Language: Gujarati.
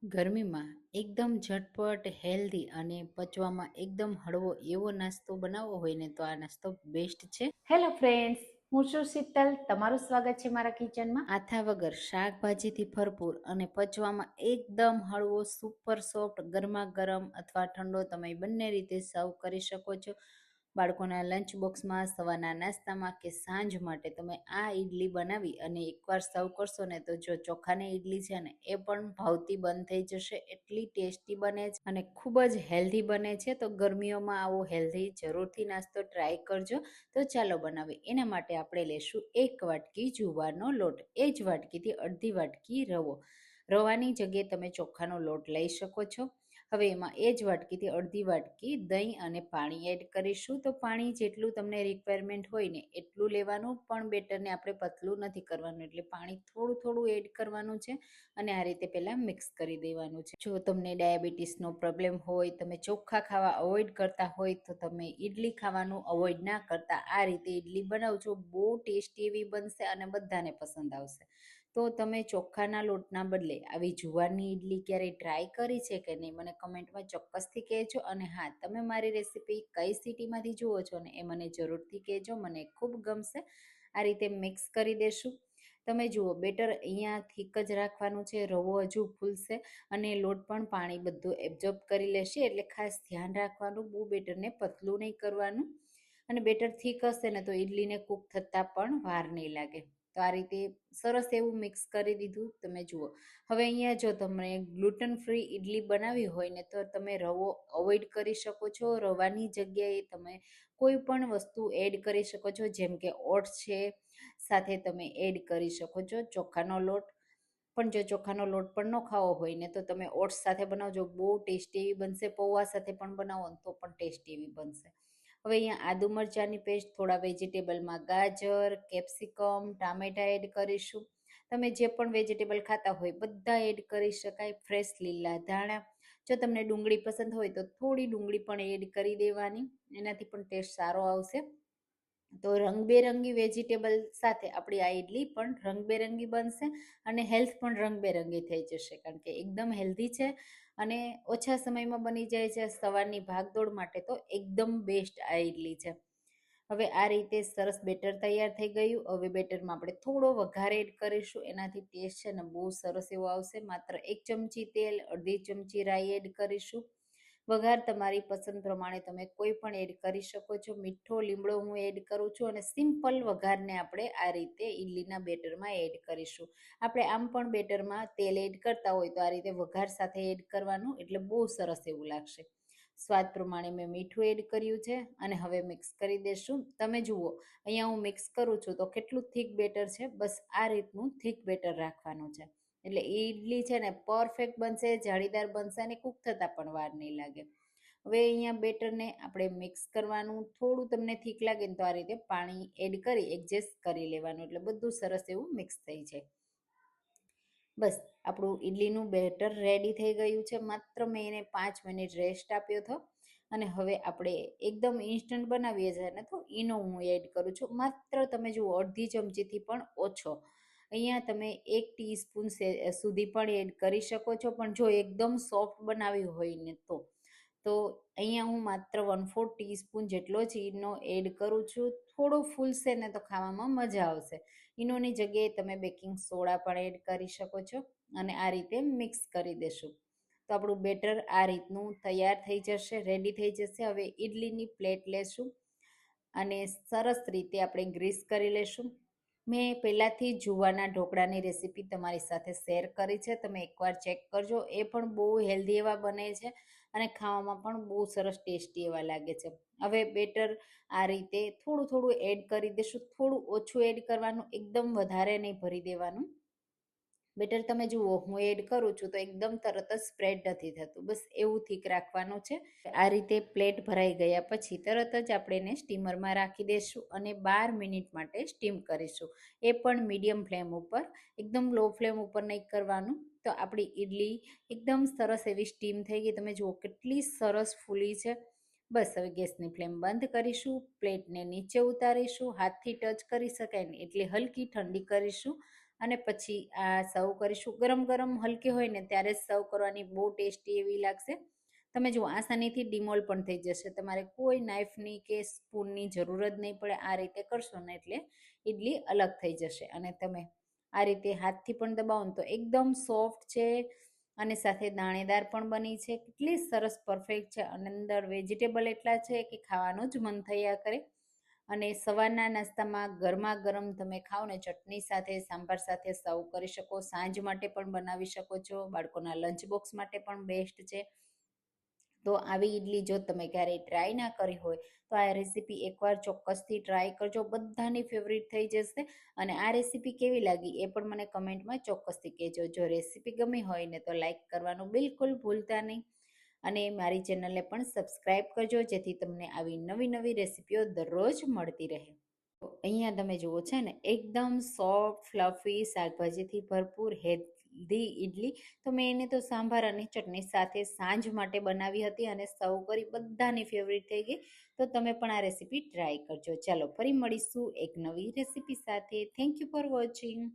ગરમીમાં એકદમ ઝટપટ, હેલ્ધી અને પચવામાં એકદમ હળવો એવો નાસ્તો બનાવવો હોય ને તો આ નાસ્તો બેસ્ટ છે. હેલો ફ્રેન્ડ્સ, હું છું શીતલ. તમારું સ્વાગત છે મારા કિચનમાં. આથા વગર શાકભાજીથી ભરપૂર અને પચવામાં એકદમ હળવો, સુપર સોફ્ટ, ગરમા ગરમ અથવા ઠંડો તમે બંને રીતે સર્વ કરી શકો છો. બાળકોના લંચ બોક્સમાં, સવારના નાસ્તામાં કે સાંજ માટે તમે આ ઈડલી બનાવી અને એકવાર સર્વ કરશો ને તો જો ચોખાની ઈડલી છે ને એ પણ ભાવતી બંધ થઈ જશે. એટલી ટેસ્ટી બને છે અને ખૂબ જ હેલ્ધી બને છે. તો ગરમીઓમાં આવો હેલ્ધી જરૂરથી નાસ્તો ટ્રાય કરજો. તો ચાલો બનાવીએ. એના માટે આપણે લેશું 1 વાટકી જુવારનો લોટ, એ જ વાટકીથી અડધી વાટકી રવો. રવાની જગ્યાએ તમે ચોખાનો લોટ લઈ શકો છો. હવે એમાં એ જ વાટકીથી અડધી વાટકી દહીં અને પાણી એડ કરીશું. તો પાણી જેટલું તમને રિક્વાયરમેન્ટ હોય ને એટલું લેવાનું, પણ બેટરને આપણે પતલું નથી કરવાનું, એટલે પાણી થોડું થોડું એડ કરવાનું છે અને આ રીતે પહેલાં મિક્સ કરી દેવાનું છે. જો તમને ડાયાબિટીસનો પ્રોબ્લેમ હોય, તમે ચોખ્ખા ખાવા અવોઇડ કરતા હોય તો તમે ઈડલી ખાવાનું અવોઇડ ના કરતા આ રીતે ઈડલી બનાવજો. બહુ ટેસ્ટી એવી બનશે અને બધાને પસંદ આવશે. તો તમે ચોખાના લોટના બદલે આવી જુવારની ઈડલી ક્યારેય ટ્રાય કરી છે કે નહીં, મને કમેન્ટમાં ચોક્કસથી કહેજો. અને હા, તમે મારી રેસીપી કઈ સિટીમાંથી જુઓ છો ને એ મને જરૂરથી કહેજો, મને ખૂબ ગમશે. આ રીતે મિક્સ કરી દેશું. તમે જુઓ, બેટર અહીંયા થીક જ રાખવાનું છે, રવો હજુ ફૂલશે અને લોટ પણ પાણી બધું એબ્ઝોર્બ કરી લેશે, એટલે ખાસ ધ્યાન રાખવાનું, બહુ બેટરને પતલું નહીં કરવાનું. અને બેટર થીક હશે ને તો ઈડલીને કૂક થતાં પણ વાર નહીં લાગે. તો આ રીતે સરસ એવું મિક્સ કરી દીધું. તમે જુઓ, હવે અહીંયા જો તમને ગ્લુટન ફ્રી ઈડલી બનાવી હોય ને તો તમે રવો અવોઇડ કરી શકો છો. રવાની જગ્યાએ તમે કોઈ પણ વસ્તુ એડ કરી શકો છો, જેમ કે ઓટ્સ છે, સાથે તમે એડ કરી શકો છો ચોખાનો લોટ. પણ જો ચોખાનો લોટ પણ ન ખાવો હોય ને તો તમે ઓટ્સ સાથે બનાવજો, બહુ ટેસ્ટી એવી બનશે. પૌવા સાથે પણ બનાવો ને તો પણ ટેસ્ટી એવી બનશે. હવે અહીંયા આદુ મરચાંની પેસ્ટ, થોડા વેજીટેબલમાં ગાજર, કેપ્સિકમ, ટામેટા એડ કરીશું. તમે જે પણ વેજીટેબલ ખાતા હોય બધા એડ કરી શકાય. ફ્રેશ લીલા ધાણા, જો તમને ડુંગળી પસંદ હોય તો થોડી ડુંગળી પણ એડ કરી દેવાની, એનાથી પણ ટેસ્ટ સારો આવશે. તો રંગબેરંગી વેજીટેબલ સાથે આપણી આ ઈડલી પણ રંગબેરંગી બનશે અને હેલ્થ પણ રંગબેરંગી થઈ જશે, કારણ કે એકદમ હેલ્ધી છે અને ઓછા સમયમાં બની જાય છે. સવારની ભાગદોડ માટે તો એકદમ બેસ્ટ આ ઈડલી છે. હવે આ રીતે સરસ બેટર તૈયાર થઈ ગયું. હવે બેટરમાં આપણે થોડો વઘાર એડ કરીશું, એનાથી ટેસ્ટ છે ને બહુ સરસ એવો આવશે. માત્ર 1 ચમચી તેલ, અડધી ચમચી રાઈ એડ કરીશું. વઘાર તમારી પસંદ પ્રમાણે તમે કોઈ પણ એડ કરી શકો છો. મીઠો લીમડો હું એડ કરું છું અને સિમ્પલ વઘારને આપણે આ રીતે ઈડલીના બેટરમાં એડ કરીશું. આપણે આમ પણ બેટરમાં તેલ એડ કરતા હોય તો આ રીતે વઘાર સાથે એડ કરવાનું, એટલે બહુ સરસ એવું લાગશે. સ્વાદ પ્રમાણે મેં મીઠું એડ કર્યું છે અને હવે મિક્સ કરી દેશું. તમે જુઓ, અહીંયા હું મિક્સ કરું છું તો કેટલું થીક બેટર છે, બસ આ રીતનું થીક બેટર રાખવાનું છે, એટલે ઈડલી છે ને પરફેક્ટ બનશે, જાળીદાર બનશે અને કૂક થતાં પણ વાર નહીં લાગે. હવે અહીંયા બેટરને આપણે મિક્સ કરવાનું. થોડું તમને થીક લાગે ને તો આ રીતે પાણી એડ કરી એડજસ્ટ કરી લેવાનું, એટલે બધું સરસ એવું મિક્સ થઈ જાય. બસ આપણું ઈડલીનું બેટર રેડી થઈ ગયું છે. માત્ર મેં એને 5 મિનિટ રેસ્ટ આપ્યો હતો અને હવે આપણે એકદમ ઇન્સ્ટન્ટ બનાવીએ છીએ ને તો ઈનો હું એડ કરું છું. માત્ર તમે જુઓ અડધી ચમચીથી પણ ઓછો. અહીંયા તમે 1 ટીસ્પૂન સુધી પણ એડ કરી શકો છો, પણ જો એકદમ સોફ્ટ બનાવી હોય ને તો અહીંયા હું માત્ર 1/4 ટીસ્પૂન જેટલો જ ઈનો એડ કરું છું. થોડો ફૂલશે ને તો ખાવામાં મજા આવશે. ઈનોની જગ્યાએ તમે બેકિંગ સોડા પણ એડ કરી શકો છો અને આ રીતે મિક્સ કરી દેશું. તો આપણું બેટર આ રીતનું તૈયાર થઈ જશે, રેડી થઈ જશે. હવે ઈડલીની પ્લેટ લેશું અને સરસ રીતે આપણે ગ્રીસ કરી લેશું. મેં પહેલાંથી જુવારના ઢોકળાની રેસીપી તમારી સાથે શેર કરી છે, તમે એકવાર ચેક કરજો. એ પણ બહુ હેલ્ધી એવા બને છે અને ખાવામાં પણ બહુ સરસ ટેસ્ટી એવા લાગે છે. હવે બેટર આ રીતે થોડું થોડું એડ કરી દેશું. થોડું ઓછું એડ કરવાનું, એકદમ વધારે નહીં ભરી દેવાનું. બેટર તમે જુઓ હું એડ કરું છું તો એકદમ તરત જ સ્પ્રેડ નથી થતું, બસ એવું થીક રાખવાનું છે. આ રીતે પ્લેટ ભરાઈ ગયા પછી તરત જ આપણે એને સ્ટીમરમાં રાખી દઈશું અને 12 મિનિટ માટે સ્ટીમ કરીશું, એ પણ મીડિયમ ફ્લેમ ઉપર, એકદમ લો ફ્લેમ ઉપર નહીં કરવાનું. તો આપણી ઈડલી એકદમ સરસ એવી સ્ટીમ થઈ ગઈ. તમે જુઓ કેટલી સરસ ફૂલી છે. બસ હવે ગેસની ફ્લેમ બંધ કરીશું, પ્લેટને નીચે ઉતારીશું, હાથથી ટચ કરી શકાય ને એટલી હલકી ઠંડી કરીશું અને પછી આ સર્વ કરીશું. ગરમ ગરમ હલકી હોય ને ત્યારે જ સર્વ કરવાની, બહુ ટેસ્ટી એવી લાગશે. તમે જુઓ આસાનીથી ડિમોલ પણ થઈ જશે. તમારે કોઈ નાઇફની કે સ્પૂનની જરૂર જ નહીં પડે. આ રીતે કરશો ને એટલે ઇડલી અલગ થઈ જશે. અને તમે આ રીતે હાથથી પણ દબાવો ને તો એકદમ સોફ્ટ છે અને સાથે દાણેદાર પણ બની છે. કેટલી સરસ પરફેક્ટ છે અને અંદર વેજીટેબલ એટલા છે કે ખાવાનું જ મન થયા કરે. અને સવારના નાસ્તામાં ગરમા ગરમ તમે ખાઓ ને ચટણી સાથે, સાંભાર સાથે સર્વ કરી શકો. સાંજ માટે પણ બનાવી શકો છો. બાળકોના લંચ બોક્સ માટે પણ બેસ્ટ છે. તો આવી ઇડલી જો તમે ક્યારેય ટ્રાય ના કરી હોય તો આ રેસીપી એકવાર ચોક્કસથી ટ્રાય કરજો. બધાની ફેવરિટ થઈ જશે. અને આ રેસીપી કેવી લાગી એ પણ મને કમેન્ટમાં ચોક્કસથી કહેજો. જો રેસીપી ગમી હોય ને તો લાઈક કરવાનું બિલકુલ ભૂલતા નહીં. અને મારી ચેનલને પણ સબસ્ક્રાઈબ કરજો જેથી તમને આવી નવી નવી રેસીપીઓ દરરોજ મળતી રહે. અહીંયા તમે જુઓ છે ને એકદમ સોફ્ટ ફ્લફી શાકભાજીથી ભરપૂર હેલ્ધી ઇડલી. તો મેં એને તો સાંભાર અને ચટણી સાથે સાંજ માટે બનાવી હતી અને સર્વ કરી. બધાની ફેવરિટ થઈ ગઈ. તો તમે પણ આ રેસીપી ટ્રાય કરજો. ચાલો ફરી મળીશું એક નવી રેસીપી સાથે. Thank you for watching.